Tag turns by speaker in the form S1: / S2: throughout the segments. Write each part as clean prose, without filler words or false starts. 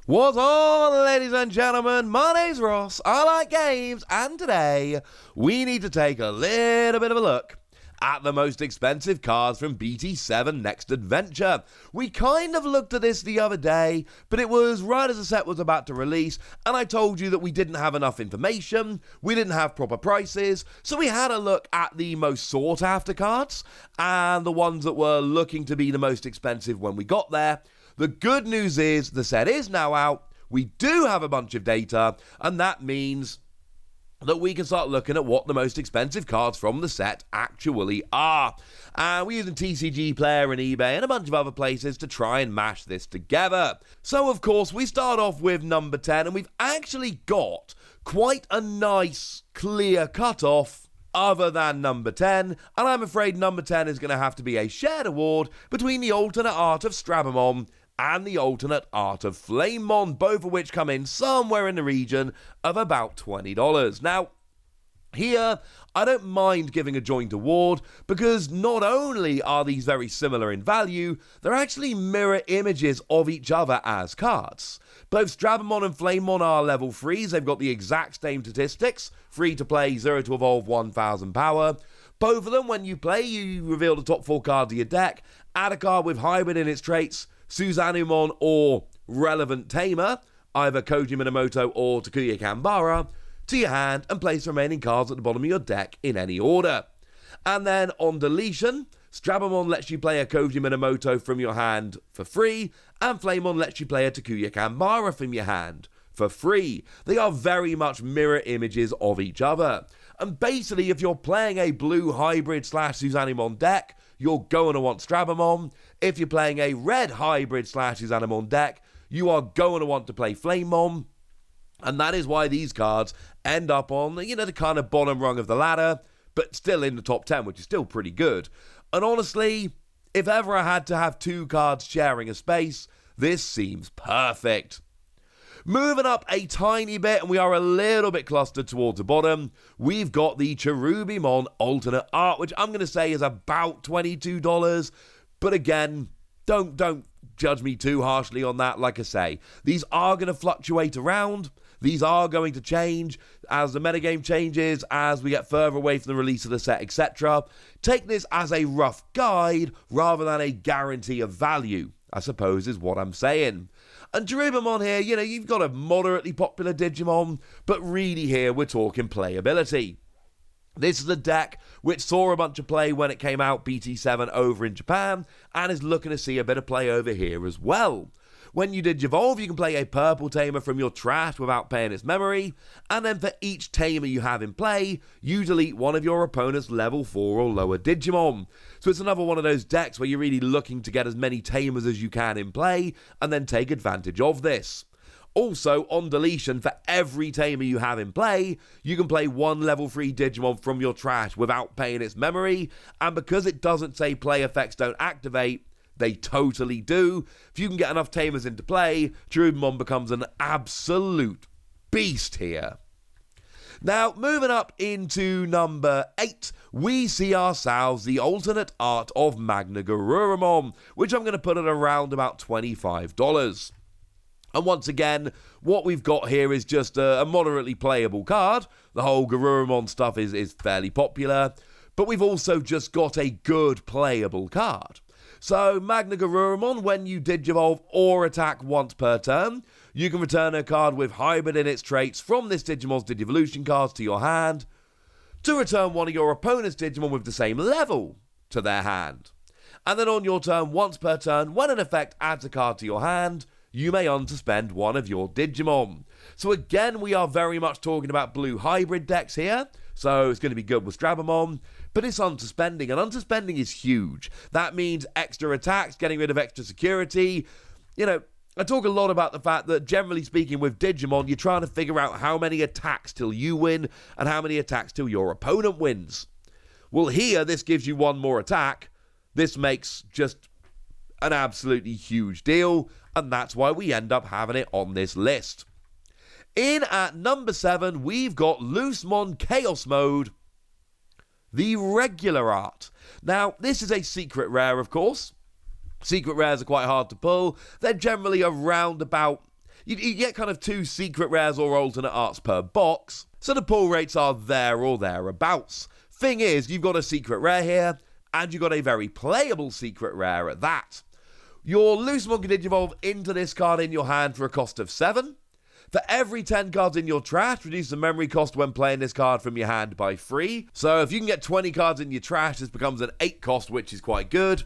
S1: What's on, ladies and gentlemen? My name's Ross, I like games, and today we need to take a little bit of a look at the most expensive cards from BT7 Next Adventure. We kind of looked at this the other day, but it was right as the set was about to release, and I told you that we didn't have enough information, we didn't have proper prices, so we had a look at the most sought after cards, and the ones that were looking to be the most expensive when we got there. The good news is the set is now out, we do have a bunch of data, and that means that we can start looking at what the most expensive cards from the set actually are. And we're using TCG Player and eBay and a bunch of other places to try and mash this together. So of course we start off with number 10, and we've actually got quite a nice clear cutoff other than number 10, and I'm afraid number 10 is going to have to be a shared award between the alternate art of Strabamon and the alternate art of Flamemon, both of which come in somewhere in the region of about $20. Now, here, I don't mind giving a joint award because not only are these very similar in value, they're actually mirror images of each other as cards. Both Strabamon and Flamemon are level 3s, they've got the exact same statistics, free to play, 0 to evolve, 1000 power. Both of them, when you play, you reveal the top 4 cards of your deck, add a card with hybrid in its traits, SUSANOODON or relevant tamer, either Koji Minamoto or Takuya Kambara, to your hand and place the remaining cards at the bottom of your deck in any order. And then on deletion, Strabamon lets you play a Koji Minamoto from your hand for free, and Flamemon lets you play a Takuya Kambara from your hand for free. They are very much mirror images of each other. And basically, if you're playing a blue hybrid / SUSANOODON deck, you're going to want Strabamon. If you're playing a red hybrid / SUSANOODON deck, you are going to want to play Flamemon. And that is why these cards end up on, the kind of bottom rung of the ladder, but still in the top 10, which is still pretty good. And honestly, if ever I had to have 2 cards sharing a space, this seems perfect. Moving up a tiny bit, and we are a little bit clustered towards the bottom, we've got the CHERUBIDAON alternate art, which I'm going to say is about $22. But again, don't judge me too harshly on that. Like I say, these are going to fluctuate around. These are going to change as the metagame changes, as we get further away from the release of the set, etc. Take this as a rough guide rather than a guarantee of value, I suppose is what I'm saying. And Digimon here, you've got a moderately popular Digimon, but really here we're talking playability. This is a deck which saw a bunch of play when it came out, BT7 over in Japan, and is looking to see a bit of play over here as well. When you Digivolve, you can play a purple tamer from your trash without paying its memory, and then for each tamer you have in play, you delete one of your opponent's level 4 or lower Digimon. So it's another one of those decks where you're really looking to get as many tamers as you can in play, and then take advantage of this. Also, on deletion, for every tamer you have in play, you can play one level 3 Digimon from your trash without paying its memory, and because it doesn't say play effects don't activate, they totally do. If you can get enough tamers into play, CHERUBIDAON becomes an absolute beast here. Now, moving up into number 8, we see ourselves the alternate art of WYRBRIDS, which I'm going to put at around about $25. And once again, what we've got here is just a moderately playable card. The whole Garurumon stuff is fairly popular, but we've also just got a good playable card. So, WYRBRIDS, when you Digivolve or attack once per turn, you can return a card with hybrid in its traits from this Digimon's Digivolution cards to your hand, to return one of your opponent's Digimon with the same level to their hand. And then on your turn, once per turn, when an effect adds a card to your hand, you may unsuspend one of your Digimon. So again, we are very much talking about blue hybrid decks here, so it's going to be good with Strabamon, but it's unsuspending, and unsuspending is huge. That means extra attacks, getting rid of extra security. I talk a lot about the fact that, generally speaking, with Digimon, you're trying to figure out how many attacks till you win, and how many attacks till your opponent wins. Well, here, this gives you one more attack. This makes just an absolutely huge deal, and that's why we end up having it on this list. In at number 7, we've got Loosemon Chaos Mode, the regular art. Now, this is a secret rare, of course. Secret rares are quite hard to pull. They're generally around about, you get kind of 2 secret rares or alternate arts per box, so the pull rates are there or thereabouts. Thing is, you've got a secret rare here, and you've got a very playable secret rare at that. Your Lucemon can digivolve into this card in your hand for a cost of 7. For every 10 cards in your trash, reduce the memory cost when playing this card from your hand by 3. So if you can get 20 cards in your trash, this becomes an 8 cost, which is quite good.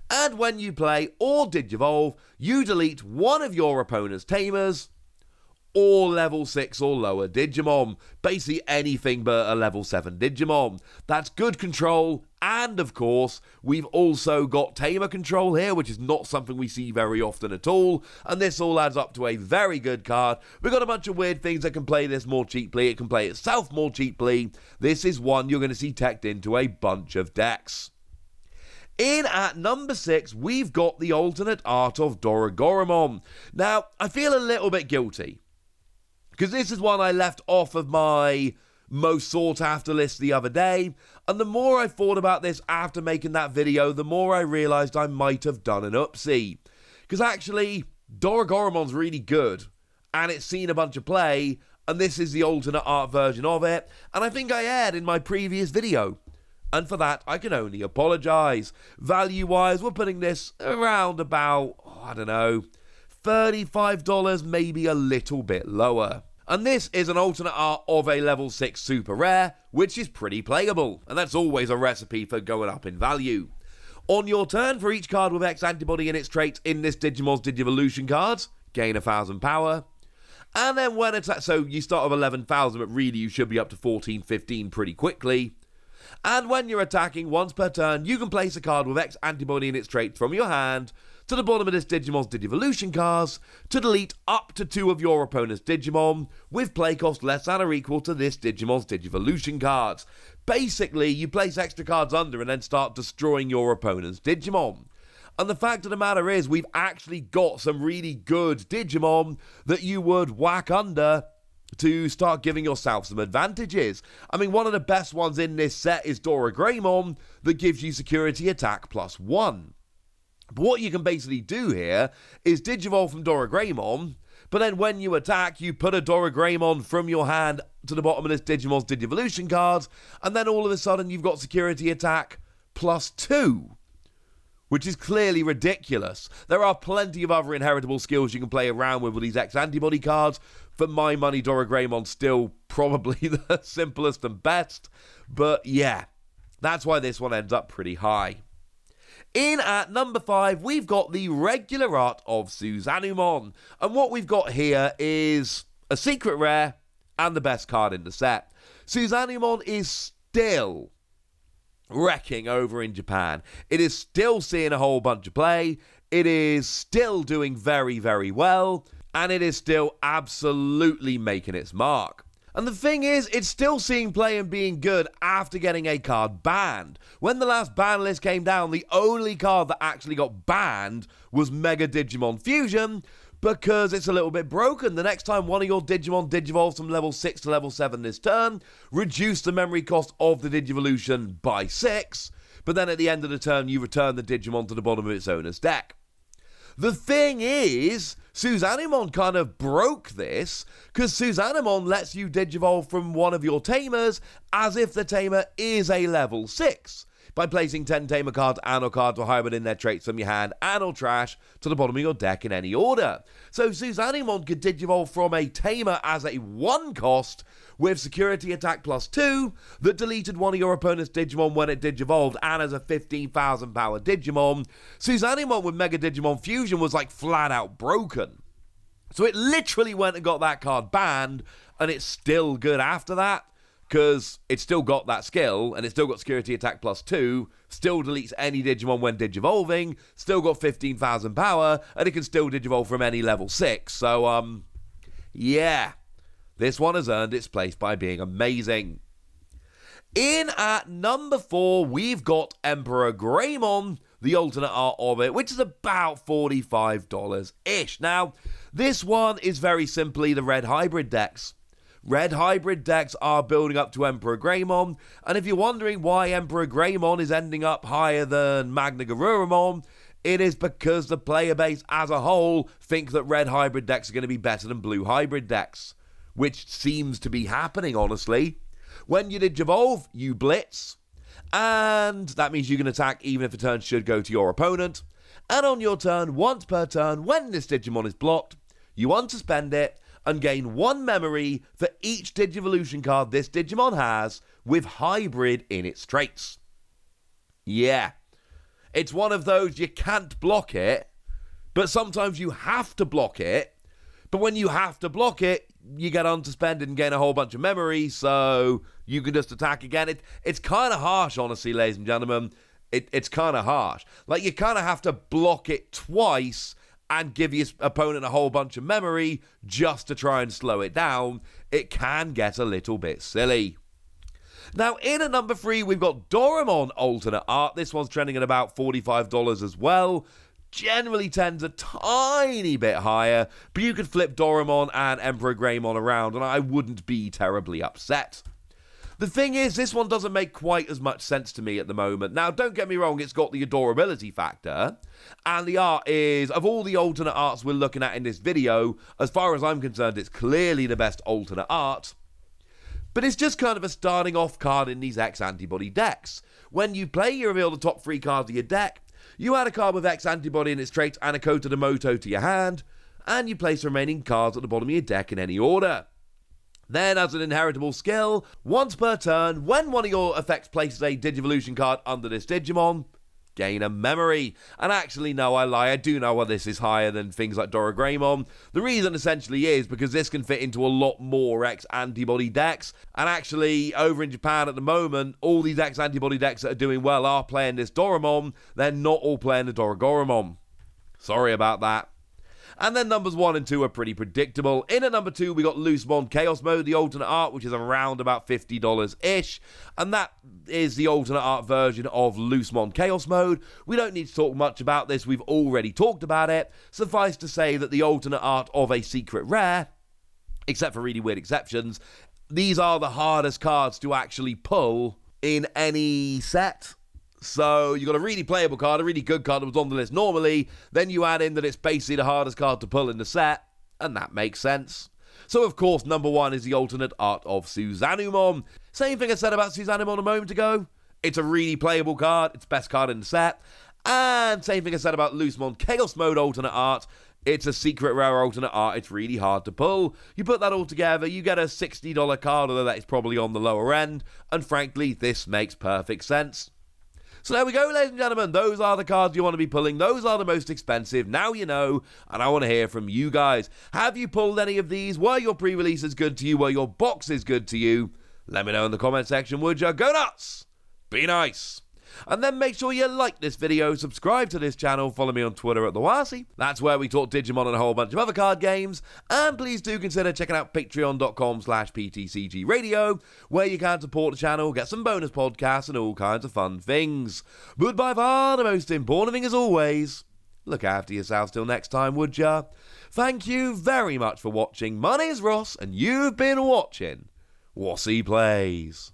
S1: And when you play or digivolve, you delete one of your opponent's tamers or level 6 or lower Digimon. Basically anything but a level 7 Digimon. That's good control, and of course, we've also got tamer control here, which is not something we see very often at all, and this all adds up to a very good card. We've got a bunch of weird things that can play this more cheaply, it can play itself more cheaply. This is one you're going to see teched into a bunch of decks. In at number 6, we've got the alternate art of DORUGORAMON. Now, I feel a little bit guilty, because this is one I left off of my most sought after list the other day, and the more I thought about this after making that video, the more I realised I might have done an upsie. Because actually, DORUGORAMON's really good, and it's seen a bunch of play, and this is the alternate art version of it, and I think I aired in my previous video. And for that, I can only apologise. Value-wise, we're putting this around about, I don't know, $35, maybe a little bit lower. And this is an alternate art of a level 6 super rare, which is pretty playable, and that's always a recipe for going up in value. On your turn, for each card with X antibody in its traits in this Digimon's Digivolution cards, gain 1,000 power. And then when attack, so you start with 11,000, but really you should be up to 14, 15 pretty quickly. And when you're attacking once per turn, you can place a card with X antibody in its trait from your hand to the bottom of this Digimon's Digivolution cards to delete up to 2 of your opponent's Digimon with play cost less than or equal to this Digimon's Digivolution cards. Basically, you place extra cards under and then start destroying your opponent's Digimon. And the fact of the matter is, we've actually got some really good Digimon that you would whack under to start giving yourself some advantages. I mean, one of the best ones in this set is DORUGORAMON that gives you security attack +1. But what you can basically do here is digivolve from DORUGORAMON, but then when you attack, you put a DORUGORAMON from your hand to the bottom of this Digimon's Digivolution cards, and then all of a sudden you've got security attack +2. Which is clearly ridiculous. There are plenty of other inheritable skills you can play around with these X antibody cards. For my money, DORUGORAMON's still probably the simplest and best. But yeah, that's why this one ends up pretty high. In at number 5, we've got the regular art of SUSANOODON. And what we've got here is a secret rare and the best card in the set. SUSANOODON is still wrecking over in Japan. It is still seeing a whole bunch of play. It is still doing very, very well. And it is still absolutely making its mark. And the thing is, it's still seeing play and being good after getting a card banned. When the last ban list came down, the only card that actually got banned was Mega Digimon Fusion, because it's a little bit broken. The next time one of your Digimon digivolves from level 6 to level 7 this turn, reduce the memory cost of the Digivolution by 6, but then at the end of the turn you return the Digimon to the bottom of its owner's deck. The thing is, SUSANOODON kind of broke this, because SUSANOODON lets you digivolve from one of your tamers as if the tamer is a level 6. By placing 10 tamer cards and/or cards or hybrid in their traits from your hand and/or trash to the bottom of your deck in any order. So SUSANOODON could digivolve from a tamer as a 1 cost with security attack +2 that deleted one of your opponent's Digimon when it digivolved, and as a 15,000 power Digimon. SUSANOODON with Mega Digimon Fusion was like flat out broken. So it literally went and got that card banned, and it's still good after that. Because it's still got that skill, and it's still got security attack +2, still deletes any Digimon when digivolving, still got 15,000 power, and it can still digivolve from any level 6. So, yeah, this one has earned its place by being amazing. In at number 4, we've got EMPERORGREYDDON, the alternate art of it, which is about $45-ish. Now, this one is very simply the red hybrid decks. Red hybrid decks are building up to EMPERORGREYDDON, and if you're wondering why EMPERORGREYDDON is ending up higher than MagnaGaruramon, it is because the player base as a whole think that red hybrid decks are going to be better than blue hybrid decks, which seems to be happening, honestly. When you Digivolve, you blitz, and that means you can attack even if a turn should go to your opponent. And on your turn, once per turn, when this Digimon is blocked, you unsuspend it and gain 1 memory for each Digivolution card this Digimon has with hybrid in its traits. Yeah, it's one of those you can't block it, but sometimes you have to block it. But when you have to block it, you get unsuspended and gain a whole bunch of memory, so you can just attack again. It's kind of harsh, honestly, ladies and gentlemen. It's kind of harsh. Like, you kind of have to block it twice and give your opponent a whole bunch of memory just to try and slow it down. It can get a little bit silly. Now, in at number 3, we've got Dorugoramon alternate art. This one's trending at about $45 as well. Generally tends a tiny bit higher, but you could flip Dorugoramon and EMPERORGREYDDON around, and I wouldn't be terribly upset. The thing is, this one doesn't make quite as much sense to me at the moment. Now, don't get me wrong, it's got the adorability factor, and the art is, of all the alternate arts we're looking at in this video, as far as I'm concerned, it's clearly the best alternate art. But it's just kind of a starting off card in these X antibody decks. When you play, you reveal the top 3 cards of your deck, you add a card with X antibody in its traits and a Kota Demoto to your hand, and you place the remaining cards at the bottom of your deck in any order. Then, as an inheritable skill, once per turn, when one of your effects places a Digivolution card under this Digimon, gain a memory. And actually, no, I lie, I do know why this is higher than things like DORUGORAMON. The reason essentially is because this can fit into a lot more X antibody decks. And actually, over in Japan at the moment, all these X antibody decks that are doing well are playing this Dorugoramon. They're not all playing the DORUGORAMON. Sorry about that. And then numbers 1 and 2 are pretty predictable. In at number 2, we got Loosemon Chaos Mode, the alternate art, which is around about $50-ish. And that is the alternate art version of Loosemon Chaos Mode. We don't need to talk much about this. We've already talked about it. Suffice to say that the alternate art of a secret rare, except for really weird exceptions, these are the hardest cards to actually pull in any set. So you got a really playable card, a really good card that was on the list normally, then you add in that it's basically the hardest card to pull in the set, and that makes sense. So of course, number 1 is the alternate art of SUSANOODON. Same thing I said about SUSANOODON a moment ago. It's a really playable card, it's best card in the set. And same thing I said about Loosemon Chaos Mode alternate art. It's a secret rare alternate art, it's really hard to pull. You put that all together, you get a $60 card, although that is probably on the lower end. And frankly, this makes perfect sense. So there we go, ladies and gentlemen. Those are the cards you want to be pulling. Those are the most expensive. Now you know, and I want to hear from you guys. Have you pulled any of these? Were your pre-releases good to you? Were your boxes good to you? Let me know in the comment section, would you? Go nuts! Be nice! And then make sure you like this video, subscribe to this channel, follow me on Twitter at TheWYRBRIDS. That's where we talk Digimon and a whole bunch of other card games. And please do consider checking out patreon.com/PTCGradio, where you can support the channel, get some bonus podcasts and all kinds of fun things. But by far the most important thing as always, look after yourselves till next time, would ya? Thank you very much for watching. My name is Ross, and you've been watching Wossy Plays.